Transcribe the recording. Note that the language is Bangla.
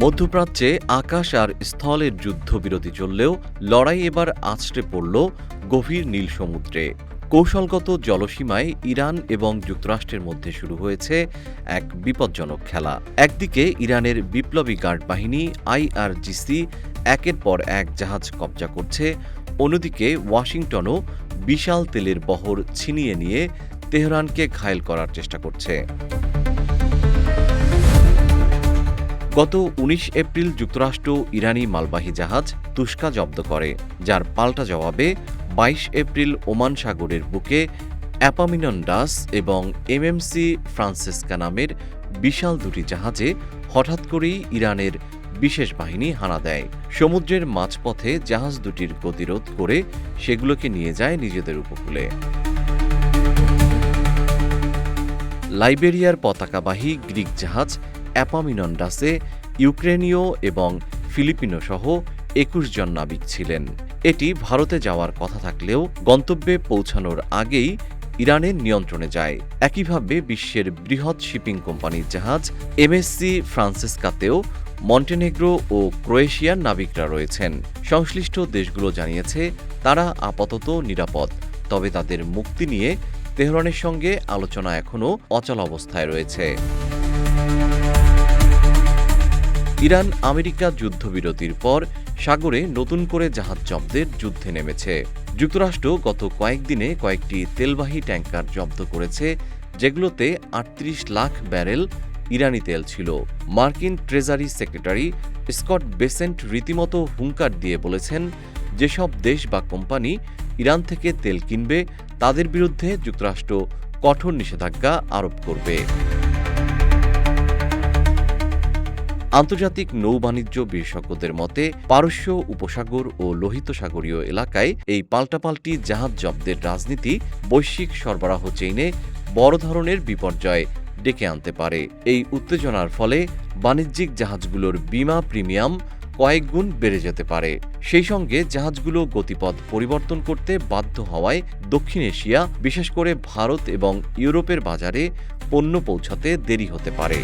মধ্যপ্রাচ্যে আকাশ আর স্থলের যুদ্ধবিরতি চললেও লড়াই এবার আছড়ে পড়ল গভীর নীল সমুদ্রে। কৌশলগত জলসীমায় ইরান এবং যুক্তরাষ্ট্রের মধ্যে শুরু হয়েছে এক বিপজ্জনক খেলা। একদিকে ইরানের বিপ্লবী গার্ড বাহিনী আইআরজিসি একের পর এক জাহাজ কবজা করছে, অন্যদিকে ওয়াশিংটনও বিশাল তেলের বহর ছিনিয়ে নিয়ে তেহরানকে ঘায়েল করার চেষ্টা করছে। গত ১৯ এপ্রিল যুক্তরাষ্ট্র ইরানি মালবাহী জাহাজ তুস্কা জব্দ করে, যার পাল্টা জবাবে ২২ এপ্রিল ওমান সাগরের বুকে অ্যাপামিনন্ডাস এবং এমএমসি ফ্রান্সেসকা নামের বিশাল দুটি জাহাজে হঠাৎ করেই ইরানের বিশেষ বাহিনী হানা দেয়। সমুদ্রের মাঝপথে জাহাজ দুটির গতিরোধ করে সেগুলোকে নিয়ে যায় নিজেদের উপকূলে। লাইবেরিয়ার পতাকাবাহী গ্রিক জাহাজ অ্যাপামিনন্ডাসে ইউক্রেনীয় এবং ফিলিপিনো সহ ২১ জন নাবিক ছিলেন। এটি ভারতে যাওয়ার কথা থাকলেও গন্তব্যে পৌঁছানোর আগেই ইরানের নিয়ন্ত্রণে যায়। একইভাবে বিশ্বের বৃহৎ শিপিং কোম্পানির জাহাজ এমএসসি ফ্রান্সেসকাতেও মন্টেনেগ্রো ও ক্রোয়েশিয়ার নাবিকরা রয়েছেন। সংশ্লিষ্ট দেশগুলো জানিয়েছে তারা আপাতত নিরাপদ, তবে তাদের মুক্তি নিয়ে তেহরানের সঙ্গে আলোচনা এখনও অচল অবস্থায় রয়েছে। ইরান আমেরিকা যুদ্ধবিরতির পর সাগরে নতুন করে জাহাজ জব্দের যুদ্ধে নেমেছে। যুক্তরাষ্ট্র গত কয়েকদিনে কয়েকটি তেলবাহী ট্যাঙ্কার জব্দ করেছে, যেগুলোতে ৩৮ লাখ ব্যারেল ইরানি তেল ছিল। মার্কিন ট্রেজারি সেক্রেটারি স্কট বেসেন্ট রীতিমতো হুঙ্কার দিয়ে বলেছেন, যেসব দেশ বা কোম্পানি ইরান থেকে তেল কিনবে তাদের বিরুদ্ধে যুক্তরাষ্ট্র কঠোর নিষেধাজ্ঞা আরোপ করবে। আন্তর্জাতিক নৌবাণিজ্য বিশেষজ্ঞদের মতে পারস্য উপসাগর ও লোহিত সাগরীয় এলাকায় এই পাল্টাপাল্টি জাহাজ জব্দের রাজনীতি বৈশ্বিক সরবরাহ চেইনে বড় ধরনের বিপর্যয় ডেকে আনতে পারে। এই উত্তেজনার ফলে বাণিজ্যিক জাহাজগুলোর বীমা প্রিমিয়াম কয়েক গুণ বেড়ে যেতে পারে। সেই সঙ্গে জাহাজগুলো গতিপথ পরিবর্তন করতে বাধ্য হওয়ায় দক্ষিণ এশিয়া, বিশেষ করে ভারত এবং ইউরোপের বাজারে পণ্য পৌঁছাতে দেরি হতে পারে।